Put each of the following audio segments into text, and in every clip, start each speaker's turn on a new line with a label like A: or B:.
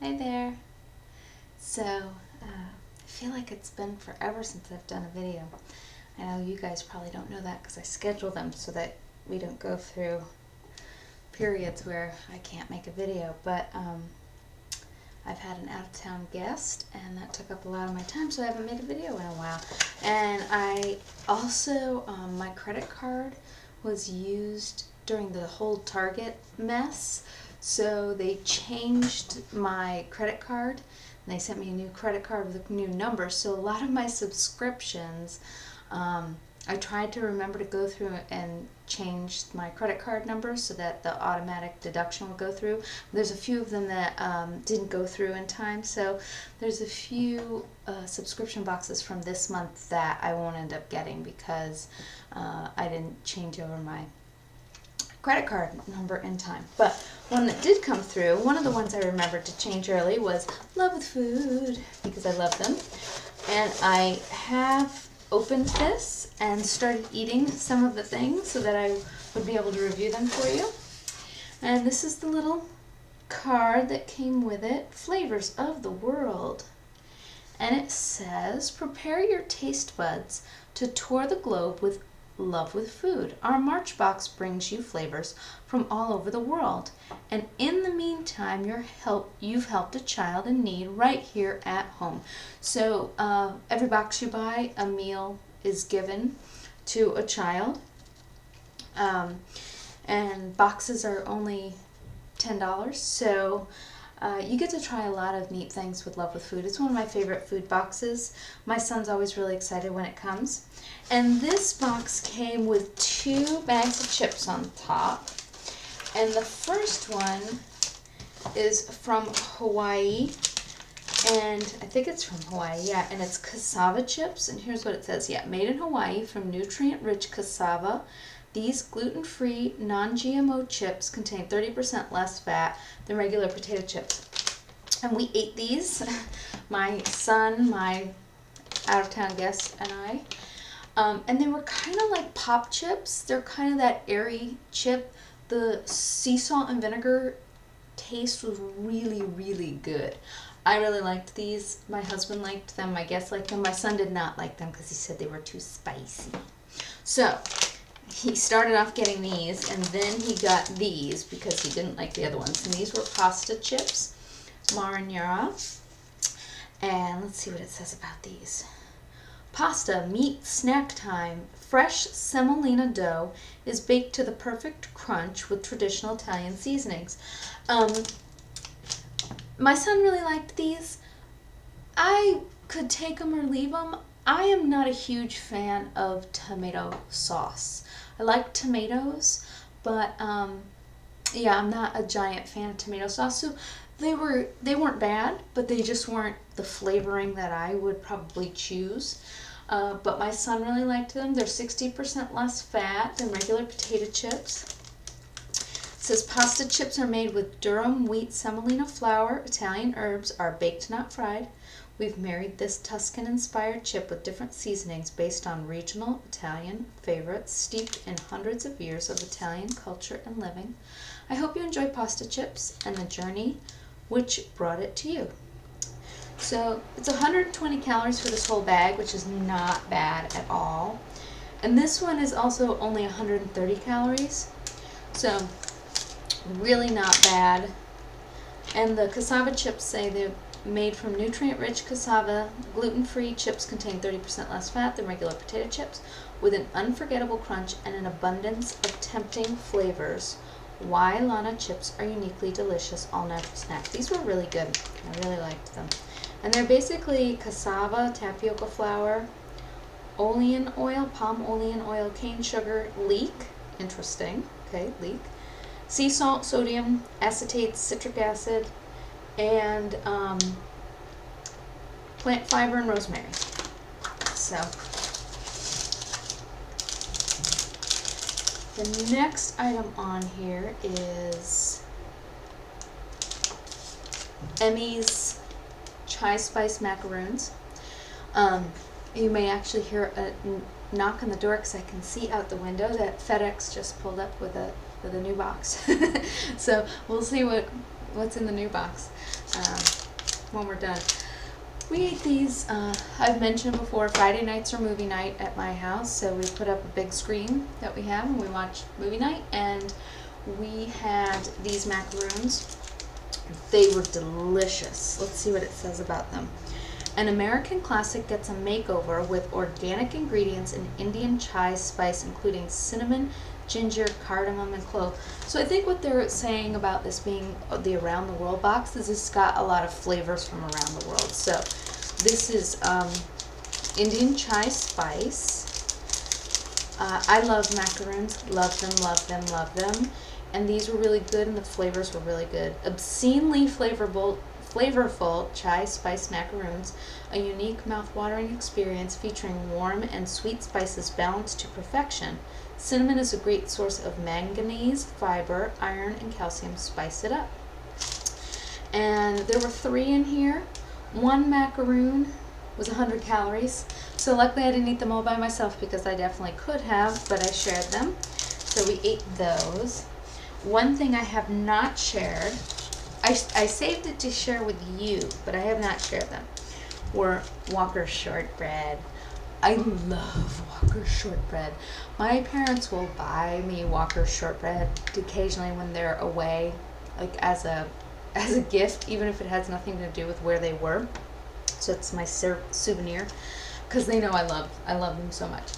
A: Hi there. So, I feel like it's been forever since I've done a video. I know you guys probably don't know that because I schedule them so that we don't go through periods where I can't make a video, but I've had an out-of-town guest and that took up a lot of my time, so I haven't made a video in a while. And I also, my credit card was used during the whole Target mess, so they changed my credit card and they sent me a new credit card with a new number. So a lot of my subscriptions, I tried to remember to go through and change my credit card number so that the automatic deduction would go through. There's a few of them that didn't go through in time, so there's a few subscription boxes from this month that I won't end up getting because I didn't change over my credit card number in time. But one that did come through, one of the ones I remembered to change early was Love with Food, because I love them. And I have opened this and started eating some of the things so that I would be able to review them for you. And this is the little card that came with it, Flavors of the World. And it says, prepare your taste buds to tour the globe with Love with Food. Our March box brings you flavors from all over the world. And in the meantime, you've helped a child in need right here at home. So every box you buy, a meal is given to a child. And boxes are only $10. So you get to try a lot of neat things with Love with Food. It's one of my favorite food boxes. My son's always really excited when it comes. And this box came with 2 bags of chips on top. And the first one is from Hawaii. And I think it's from Hawaii, yeah. And it's cassava chips. And here's what it says. Yeah, made in Hawaii from nutrient-rich cassava. These gluten-free, non-GMO chips contain 30% less fat than regular potato chips. And we ate these, my son, my out-of-town guest, and I. And they were kind of like pop chips. They're kind of that airy chip. The sea salt and vinegar taste was really, really good. I really liked these. My husband liked them. My guest liked them. My son did not like them because he said they were too spicy. So he started off getting these, and then he got these because he didn't like the other ones. And these were pasta chips, marinara. And let's see what it says about these. Pasta, meat, snack time. Fresh semolina dough is baked to the perfect crunch with traditional Italian seasonings. My son really liked these. I could take them or leave them. I am not a huge fan of tomato sauce. I like tomatoes, but yeah, I'm not a giant fan of tomato sauce. So they weren't bad, but they just weren't the flavoring that I would probably choose. But my son really liked them. They're 60% less fat than regular potato chips. It says pasta chips are made with durum wheat semolina flour. Italian herbs are baked, not fried. We've married this Tuscan-inspired chip with different seasonings based on regional Italian favorites, steeped in hundreds of years of Italian culture and living. I hope you enjoy pasta chips and the journey which brought it to you. So it's 120 calories for this whole bag, which is not bad at all. And this one is also only 130 calories. So really not bad. And the cassava chips say they're made from nutrient-rich cassava. Gluten-free chips contain 30% less fat than regular potato chips, with an unforgettable crunch and an abundance of tempting flavors. Why Lana chips are uniquely delicious all-natural snack. These were really good. I really liked them. And they're basically cassava, tapioca flour, olein oil, palm olein oil, cane sugar, leek. Interesting. Okay, leek. Sea salt, sodium, acetate, citric acid, and plant fiber and rosemary. So the next item on here is Emmy's Chai Spice Macaroons. You may actually hear a knock on the door because I can see out the window that FedEx just pulled up with a new box. So we'll see what's in the new box. when we're done. We ate these, I've mentioned before, Friday nights are movie night at my house, so we put up a big screen that we have and we watch movie night, and we had these macaroons. They were delicious. Let's see what it says about them. An American classic gets a makeover with organic ingredients and Indian chai spice, including cinnamon, ginger, cardamom, and clove. So I think what they're saying about this being the around the world box is it's got a lot of flavors from around the world. So this is Indian chai spice. I love macaroons. Love them, love them, love them. And these were really good, and the flavors were really good. Obscenely flavorful chai spice macaroons, a unique mouth-watering experience featuring warm and sweet spices balanced to perfection. Cinnamon is a great source of manganese, fiber, iron, and calcium. Spice it up. And there were 3 in here. One macaroon was 100 calories. So luckily I didn't eat them all by myself because I definitely could have, but I shared them. So we ate those. One thing I have not shared, I saved it to share with you, but I have not shared them, were Walker's shortbread. I love Walker's shortbread. My parents will buy me Walker's shortbread occasionally when they're away, like as a gift, even if it has nothing to do with where they were. So it's my souvenir, because they know I love them so much.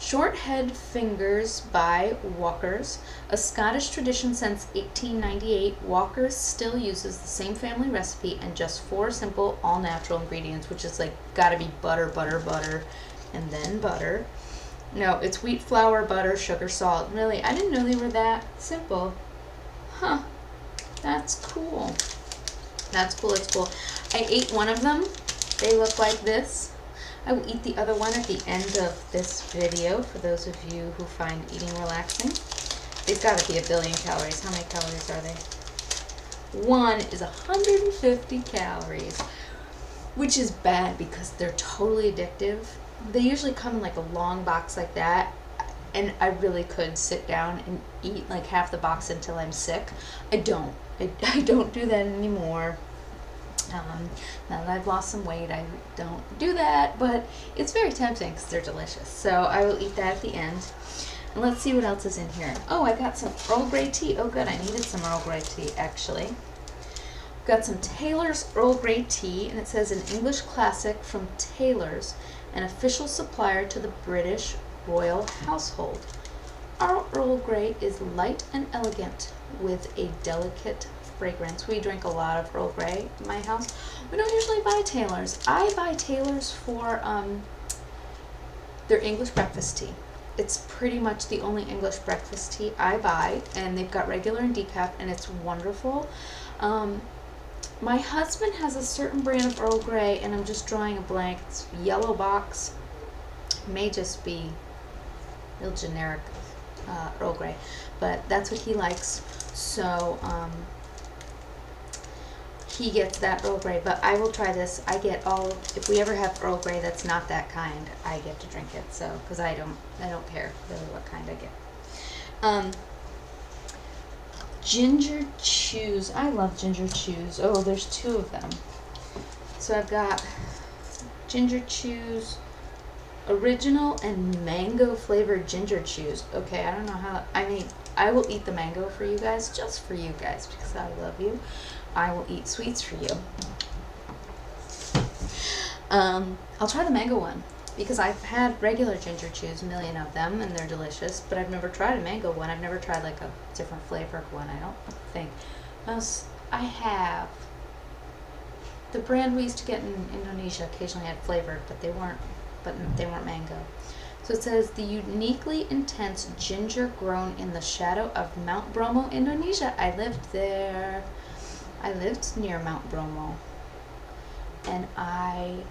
A: Shorthead Fingers by Walker's. A Scottish tradition since 1898, Walker's still uses the same family recipe and just 4 simple, all-natural ingredients, which is like gotta be butter, butter, butter, and then butter. No, it's wheat flour, butter, sugar, salt. Really, I didn't know they were that simple. Huh. That's cool. That's cool, it's cool. I ate one of them. They look like this. I will eat the other one at the end of this video for those of you who find eating relaxing. They've got to be 1 billion calories. How many calories are they? One is 150 calories, which is bad because they're totally addictive. They usually come in like a long box like that, and I really could sit down and eat like half the box until I'm sick. I don't do that anymore. Now that I've lost some weight, I don't do that, but it's very tempting because they're delicious. So I will eat that at the end. And let's see what else is in here. Oh, I got some Earl Grey tea. Oh, good. I needed some Earl Grey tea, actually. Got some Taylor's Earl Grey tea, and it says an English classic from Taylor's, an official supplier to the British royal household. Our Earl Grey is light and elegant with a delicate fragrance. We drink a lot of Earl Grey in my house. We don't usually buy Taylor's. I buy Taylor's for their English breakfast tea. It's pretty much the only English breakfast tea I buy, and they've got regular and decaf, and it's wonderful. My husband has a certain brand of Earl Grey, and I'm just drawing a blank. It's yellow box. May just be real generic Earl Grey, but that's what he likes. So he gets that Earl Grey, but I will try this. I get if we ever have Earl Grey that's not that kind, I get to drink it. So, because I don't care really what kind I get. Ginger chews. I love ginger chews. Oh, there's 2 of them. So I've got ginger chews, original and mango flavored ginger chews. Okay, I don't know how. I will eat the mango for you guys, just for you guys, because I love you. I will eat sweets for you. I'll try the mango one because I've had regular ginger chews, a million of them, and they're delicious, but I've never tried a mango one. I've never tried like a different flavored one, I don't think. I have. The brand we used to get in Indonesia occasionally had flavored, but they weren't mango. So it says the uniquely intense ginger grown in the shadow of Mount Bromo, Indonesia. I lived there. I lived near Mount Bromo, and I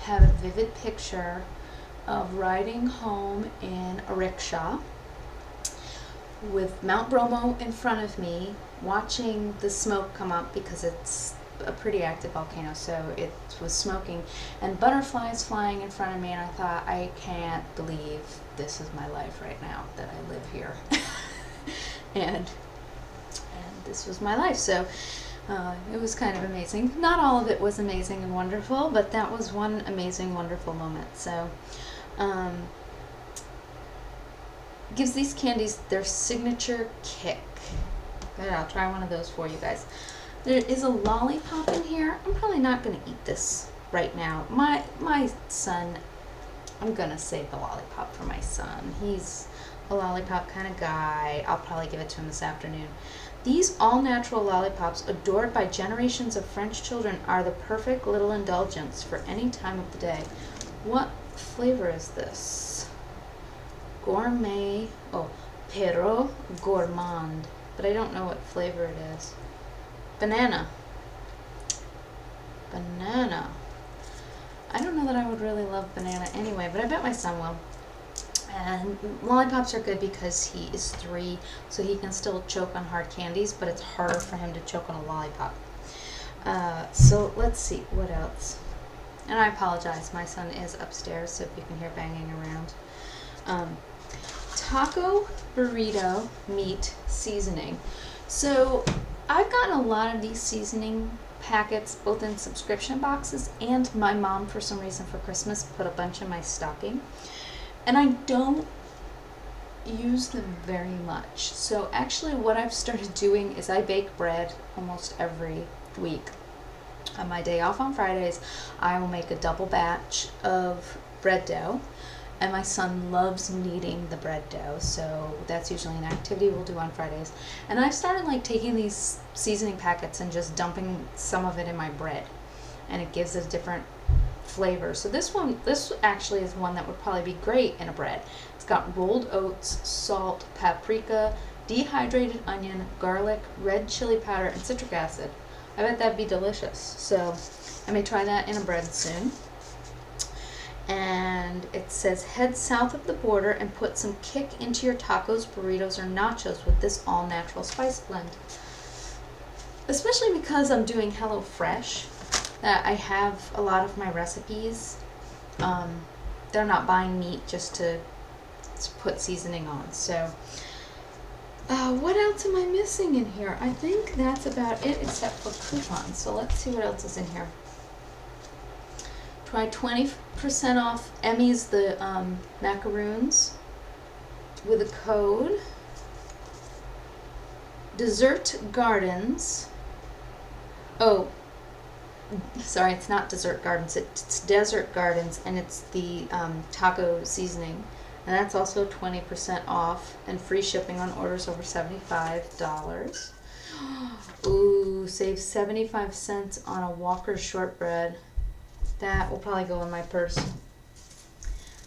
A: have a vivid picture of riding home in a rickshaw with Mount Bromo in front of me, watching the smoke come up because it's a pretty active volcano, so it was smoking, and butterflies flying in front of me, and I thought, I can't believe this is my life right now, that I live here. and this was my life. So It was kind of amazing. Not all of it was amazing and wonderful, but that was one amazing, wonderful moment. So, gives these candies their signature kick. Good, I'll try one of those for you guys. There is a lollipop in here. I'm probably not going to eat this right now. My son, I'm going to save the lollipop for my son. He's a lollipop kind of guy. I'll probably give it to him this afternoon. These all-natural lollipops, adored by generations of French children, are the perfect little indulgence for any time of the day. What flavor is this? Gourmet, Perro Gourmand, but I don't know what flavor it is. Banana. I don't know that I would really love banana anyway, but I bet my son will. And lollipops are good because he is 3, so he can still choke on hard candies, but it's harder for him to choke on a lollipop. So let's see, what else? And I apologize, my son is upstairs, so if you can hear banging around. Taco burrito meat seasoning. So I've gotten a lot of these seasoning packets, both in subscription boxes, and my mom, for some reason for Christmas, put a bunch in my stocking. And I don't use them very much. So actually what I've started doing is I bake bread almost every week. On my day off on Fridays, I will make a double batch of bread dough. And my son loves kneading the bread dough, so that's usually an activity we'll do on Fridays. And I've started like taking these seasoning packets and just dumping some of it in my bread. And it gives it a different flavor. So this actually is one that would probably be great in a bread. It's got rolled oats, salt, paprika, dehydrated onion, garlic, red chili powder, and citric acid. I bet that'd be delicious. So I may try that in a bread soon. And it says, head south of the border and put some kick into your tacos, burritos, or nachos with this all-natural spice blend. Especially because I'm doing HelloFresh, that I have a lot of my recipes. They're not buying meat just to put seasoning on. So what else am I missing in here? I think that's about it except for coupons. So let's see what else is in here. Try 20% off Emmy's the macaroons with a code. Desert Gardens. Oh, sorry, it's not Desert Gardens, it's Desert Gardens, and it's the taco seasoning. And that's also 20% off and free shipping on orders over $75. Ooh, save 75 cents on a Walker's shortbread. That will probably go in my purse.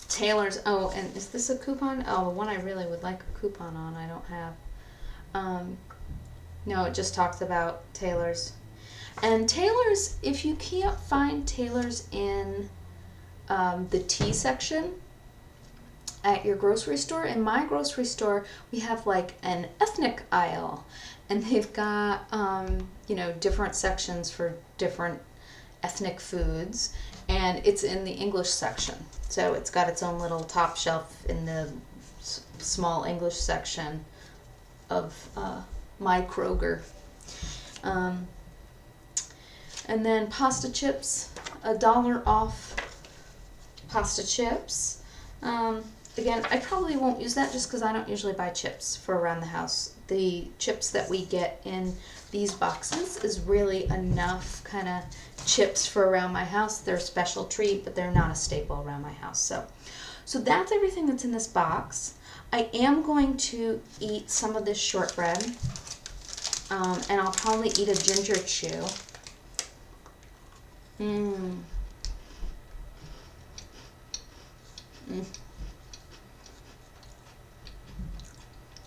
A: Taylor's, oh, and is this a coupon? Oh, the one I really would like a coupon on, I don't have. No, it just talks about Taylor's. And Taylor's, if you can't find Taylor's in the tea section at your grocery store, in my grocery store, we have like an ethnic aisle. And they've got, different sections for different ethnic foods, and it's in the English section. So it's got its own little top shelf in the small English section of my Kroger. And then pasta chips, $1 off pasta chips. Again, I probably won't use that just because I don't usually buy chips for around the house. The chips that we get in these boxes is really enough kind of chips for around my house. They're a special treat, but they're not a staple around my house. So that's everything that's in this box. I am going to eat some of this shortbread, and I'll probably eat a ginger chew.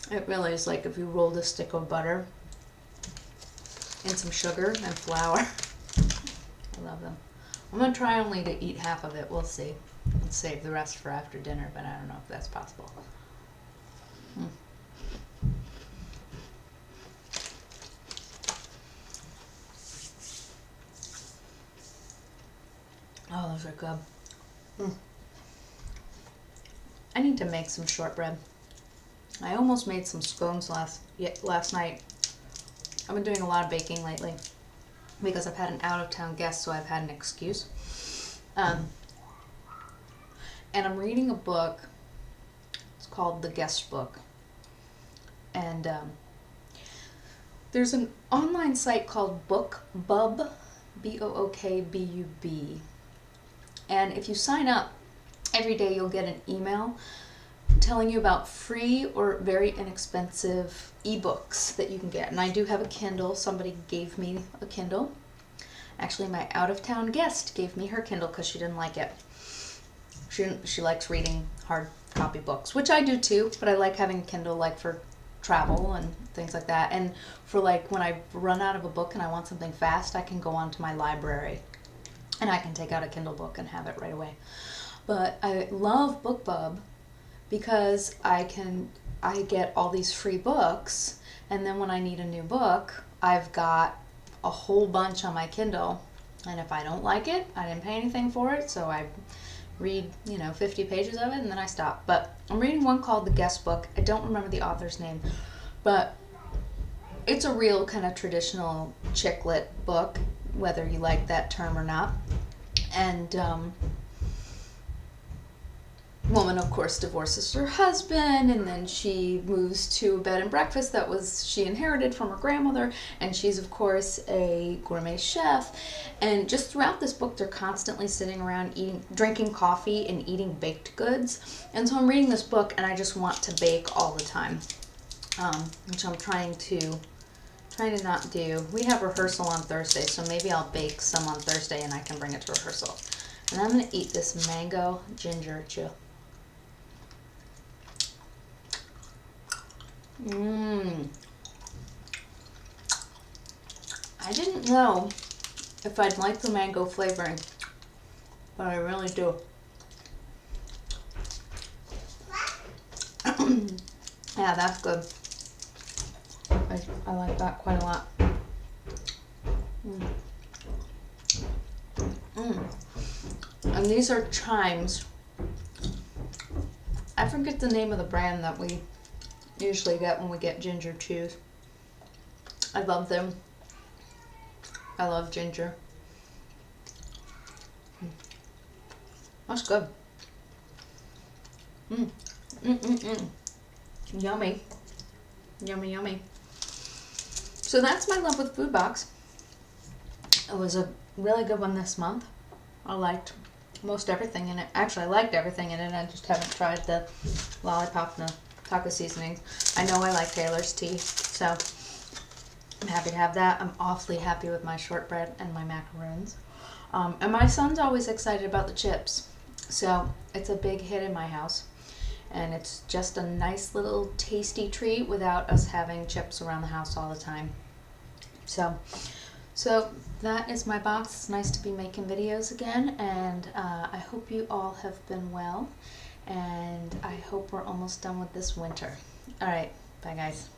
A: It really is like if you rolled a stick of butter and some sugar and flour. I love them. I'm going to try only to eat half of it. We'll see. And save the rest for after dinner, but I don't know if that's possible. Oh, those are good. I need to make some shortbread. I almost made some scones last night. I've been doing a lot of baking lately. because I've had an out-of-town guest, so I've had an excuse. And I'm reading a book. It's called The Guest Book. And there's an online site called BookBub, BookBub. And if you sign up, every day you'll get an email telling you about free or very inexpensive ebooks that you can get. And I do have a Kindle. Somebody gave me a Kindle. Actually, my out-of-town guest gave me her Kindle because she didn't like it. She likes reading hard copy books, which I do too, but I like having a Kindle like for travel and things like that. And for like when I run out of a book and I want something fast, I can go onto my library and I can take out a Kindle book and have it right away. But I love BookBub because I get all these free books, and then when I need a new book, I've got a whole bunch on my Kindle, and if I don't like it, I didn't pay anything for it, so I read 50 pages of it and then I stop. But I'm reading one called The Guest Book. I don't remember the author's name, but it's a real kind of traditional chick lit book, whether you like that term or not. And woman, of course, divorces her husband, and then she moves to a bed and breakfast that she inherited from her grandmother, and she's, of course, a gourmet chef. And just throughout this book, they're constantly sitting around drinking coffee and eating baked goods. And so I'm reading this book, and I just want to bake all the time, which I'm trying to not do. We have rehearsal on Thursday, so maybe I'll bake some on Thursday, and I can bring it to rehearsal. And I'm going to eat this mango ginger chew. I didn't know if I'd like the mango flavoring, but I really do. Yeah, that's good. I like that quite a lot. And these are chimes. I forget the name of the brand that we usually get when we get ginger chews. I love them. I love ginger. That's good. Yummy. Yummy, yummy. So that's my love with Food Box. It was a really good one this month. I liked most everything in it. Actually, I liked everything in it. I just haven't tried the lollipop and the taco seasonings. I know I like Taylor's tea, so I'm happy to have that. I'm awfully happy with my shortbread and my macaroons. And my son's always excited about the chips. So it's a big hit in my house. And it's just a nice little tasty treat without us having chips around the house all the time. So that is my box. It's nice to be making videos again, and I hope you all have been well, and I hope we're almost done with this winter. All right, bye guys.